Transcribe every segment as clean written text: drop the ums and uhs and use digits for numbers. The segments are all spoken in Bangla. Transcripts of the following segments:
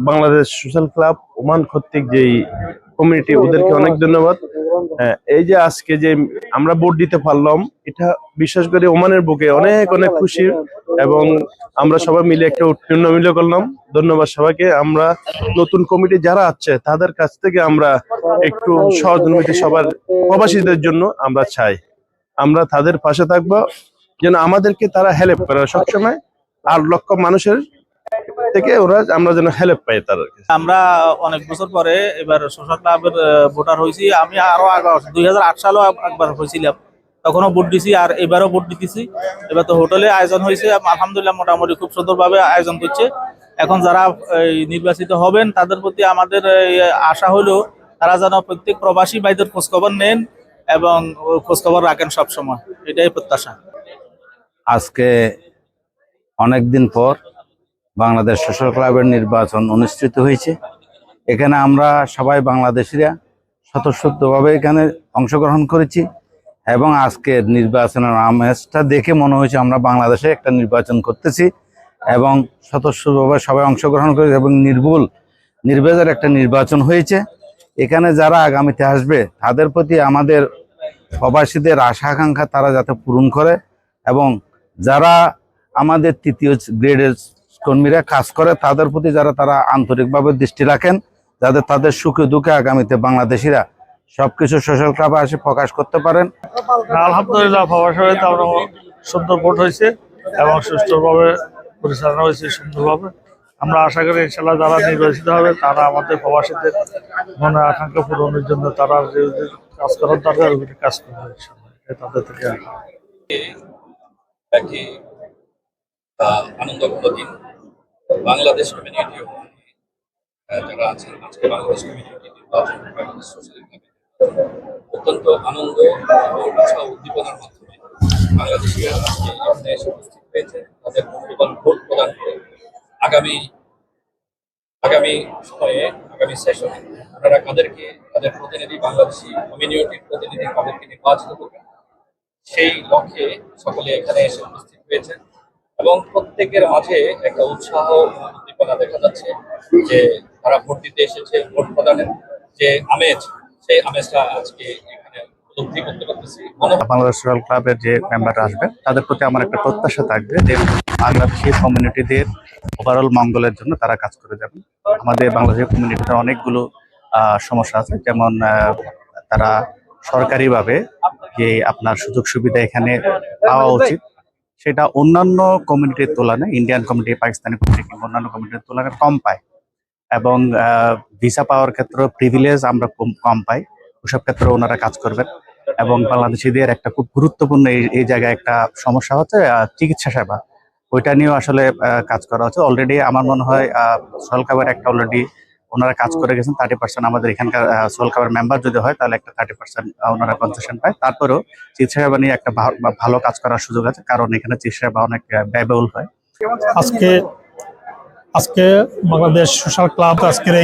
বাংলাদেশ সোশ্যাল ক্লাব ওমান কর্তৃক যেই কমিউনিটি, ওদেরকে অনেক ধন্যবাদ। এই যে আজকে যে আমরা ভোট দিতে পারলাম, এটা বিশেষ করে ওমানের বুকে অনেক অনেক খুশি, এবং আমরা সবাই মিলে একটা উৎপন্ন মিলে করলাম। ধন্যবাদ সবাইকে। আমরা নতুন কমিটি যারা আছে তাদের কাছ থেকে আমরা একটু সহযোগিতা সবার প্রবাসীদের জন্য আমরা চাই, আমরা তাদের পাশে থাকবো যেন আমাদেরকে তারা হেল্প করে সবসময়, আর লক্ষ মানুষের থেকে আমরা যেন হেল্প পাই তাদের। আমরা অনেক বছর পরে এবার সোশ্যাল ক্লাবের ভোটার হয়েছি। আমি আরো আগে 2008 সালেও একবার হয়েছিলাম, তখনও ভোট দিছি, আর এবারও ভোট দিতেছি। এবার তো হোটেলে আয়োজন হয়েছে, আলহামদুলিল্লাহ মোটামুটি খুব সুন্দরভাবে আয়োজন করছে। এখন যারা নির্বাচিত হবেন তাদের প্রতি আমাদের আশা হলো তারা যেন প্রত্যেক প্রবাসী ভাইদের খোঁজখবর নেন এবং খোঁজখবর রাখেন সবসময়, এটাই প্রত্যাশা। আজকে অনেকদিন পর বাংলাদেশ সোশ্যাল ক্লাবের নির্বাচন অনুষ্ঠিত হয়েছে। এখানে আমরা সবাই বাংলাদেশিরা স্বতঃস্ফূর্তভাবে এখানে অংশগ্রহণ করেছি, এবং আজকের নির্বাচনের আমেজটা দেখে মনে হয়েছে আমরা বাংলাদেশে একটা নির্বাচন করতেছি, এবং স্বতঃস্ফূর্তভাবে সবাই অংশগ্রহণ করেছে এবং নির্ভেজাল একটা নির্বাচন হয়েছে। এখানে যারা আগামীতে আসবে তাদের প্রতি আমাদের প্রবাসীদের আশা আকাঙ্ক্ষা তারা যাতে পূরণ করে, এবং যারা আমাদের তৃতীয় গ্রেডের কর্মীরা কাজ করে তাদের প্রতি তারা আন্তরিকভাবে দৃষ্টি রাখেন, যাতে তাদের সুখে দুঃখে আগামীতে বাংলাদেশিরা সবকিছু সোশ্যাল ক্লাবে এসে প্রকাশ করতে পারেন। আলহামদুলিল্লাহ, প্রবাসীরা সুন্দর ভোট হয়েছে এবং সুষ্ঠুভাবে পরিচালনা হয়েছে সুন্দরভাবে। আমরা আশা করি ইনশাল্লাহ যারা নির্বাচিত হবে তারা আমাদের প্রবাসীদের মনে আকাঙ্ক্ষা পূরণের জন্য তারা যে কাজ করার দরকার ওগুলি কাজ করবে তাদের থেকে। আনন্দঘন দিন বাংলাদেশ কমিউনিটি যারা আছেন, আজকে বাংলাদেশ কমিউনিটি নির্বাচন বাংলাদেশ সোশ্যাল ক্লাবে অত্যন্ত আনন্দ এবং উৎসাহ উদ্দীপনার মাধ্যমে বাংলাদেশিরা আজকে এখানে এসে উপস্থিত হয়েছে তাদের মূল্যবান ভোট প্রদান করে আগামী সময়ে আগামী সেশনে আপনারা কাদেরকে তাদের প্রতিনিধি বাংলাদেশি কমিউনিটির প্রতিনিধি কাদেরকে নির্বাচিত করবেন সেই লক্ষ্যে সকলে এখানে এসে উপস্থিত হয়েছে, এবং প্রত্যেকের মাঝে একটা উৎসাহ উদ্দীপনা দেখা যাচ্ছে যে তারা ভোট দিতে এসেছে। ভোট প্রদানের যে আমেজ, সেই আমেজটা আজকে এখানে উপলব্ধি করতে পারতেছি। বাংলাদেশ সোশ্যাল ক্লাবের যে মেম্বাররা আসবে তাদের প্রতি আমার একটা প্রত্যাশা থাকবে যে বাংলাদেশি কমিউনিটিদের ওভারঅল মঙ্গলের জন্য তারা কাজ করে যাবেন। আমাদের বাংলাদেশের কমিউনিটিতে অনেকগুলো সমস্যা আছে, যেমন তারা সরকারিভাবে যে আপনার সুযোগ সুবিধা এখানে পাওয়া উচিত সেটা অন্যান্য কমিউনিটির তুলনায়, ইন্ডিয়ান কমিউনিটি, পাকিস্তানি কমিউনিটি কিংবা অন্যান্য কমিউনিটির তুলনায় কম পায়, এবং ভিসা পাওয়ার ক্ষেত্রে প্রিভিলেজ আমরা কম পাই। ওসব ক্ষেত্রে ওনারা কাজ করবেন, এবং বাংলাদেশিদের একটা খুব গুরুত্বপূর্ণ এই জায়গায় একটা সমস্যা হচ্ছে চিকিৎসা সেবা, ওইটা নিয়েও আসলে কাজ করা হচ্ছে। অলরেডি আমার মনে হয় সোশ্যাল ক্লাবের একটা অলরেডি ওনারা কাজ করে গেছেন 30%। আমাদের এখানকার সোশ্যাল ক্লাবের মেম্বার যদি হয় তাহলে একটা 30% ওনারা কনসেশন পায়। তারপরেও চিকিৎসা সেবা নিয়ে একটা ভালো কাজ করার সুযোগ আছে, কারণ এখানে চিকিৎসা সেবা অনেক ব্যয়বহুল হয়। আজকে বাংলাদেশ সোশ্যাল ক্লাব আজকের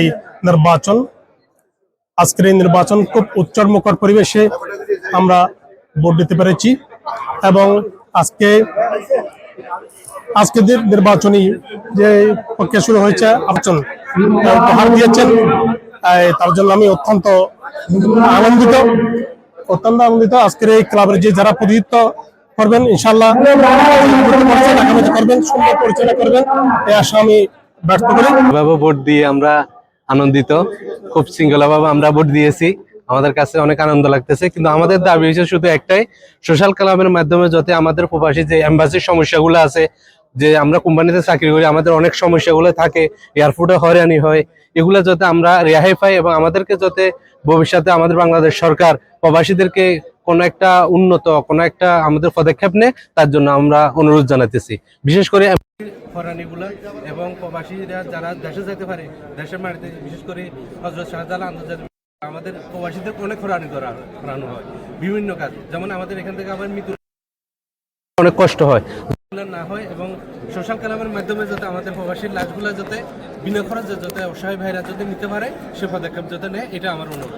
এই নির্বাচন খুব উচ্চমুখর পরিবেশে আমরা ভোট দিতে পেরেছি, এবং আজকে নির্বাচনী যে প্রক্রিয়া শুরু হয়েছে উপহার দিয়েছেন, তার জন্য আমি অত্যন্ত আনন্দিত। আজকের এই ক্লাবের যে যারা প্রতিনিধিত্ব করবেন ইনশাল্লাহ করবেন, সুন্দর পরিচালনা করবেন, এই আশা আমি ব্যক্ত করি। ভোট দিয়ে আমরা আনন্দিত, খুব শৃঙ্খলাভাবে আমরা ভোট দিয়েছি, আমাদের কাছে অনেক আনন্দ লাগতেছে। কিন্তু আমাদের দাবি হচ্ছে শুধু একটাই, সোশ্যাল ক্লাবের মাধ্যমে যাতে আমাদের প্রবাসী যে এম্বাসির সমস্যাগুলো আছে, যে আমরা কোম্পানিতে চাকরি করি, আমাদের অনেক সমস্যাগুলো থাকে, এয়ারপোর্টে হয়রানি হয়, এগুলো যাতে আমরা রেহাই পাই, এবং আমাদেরকে যাতে ভবিষ্যতে আমাদের বাংলাদেশ সরকার প্রবাসীদেরকে কোনো একটা কোনো একটা আমাদের পদক্ষেপ নেয়, তার জন্য আমরা অনুরোধ জানাতেছি। বিশেষ করে হয়রানিগুলো এবং প্রবাসীরা যারা দেশে যেতে পারে, দেশের মাটিতে বিশেষ করে হযরত শাহজালাল আন্তর্জাতিক আমাদের প্রবাসীদের অনেক হয়রানি করানো হয় বিভিন্ন কাজ, যেমন আমাদের এখান থেকে আবার মৃত্যু অনেক কষ্ট হয় না হয়, এবং সোশ্যাল ক্লাবের মাধ্যমে যাতে আমাদের প্রবাসীর লাশগুলো যাতে বিনা খরচে যাতে অসহায় ভাইরা যাতে নিতে পারে সে পদক্ষেপ যাতে নেয়, এটা আমার অনুরোধ।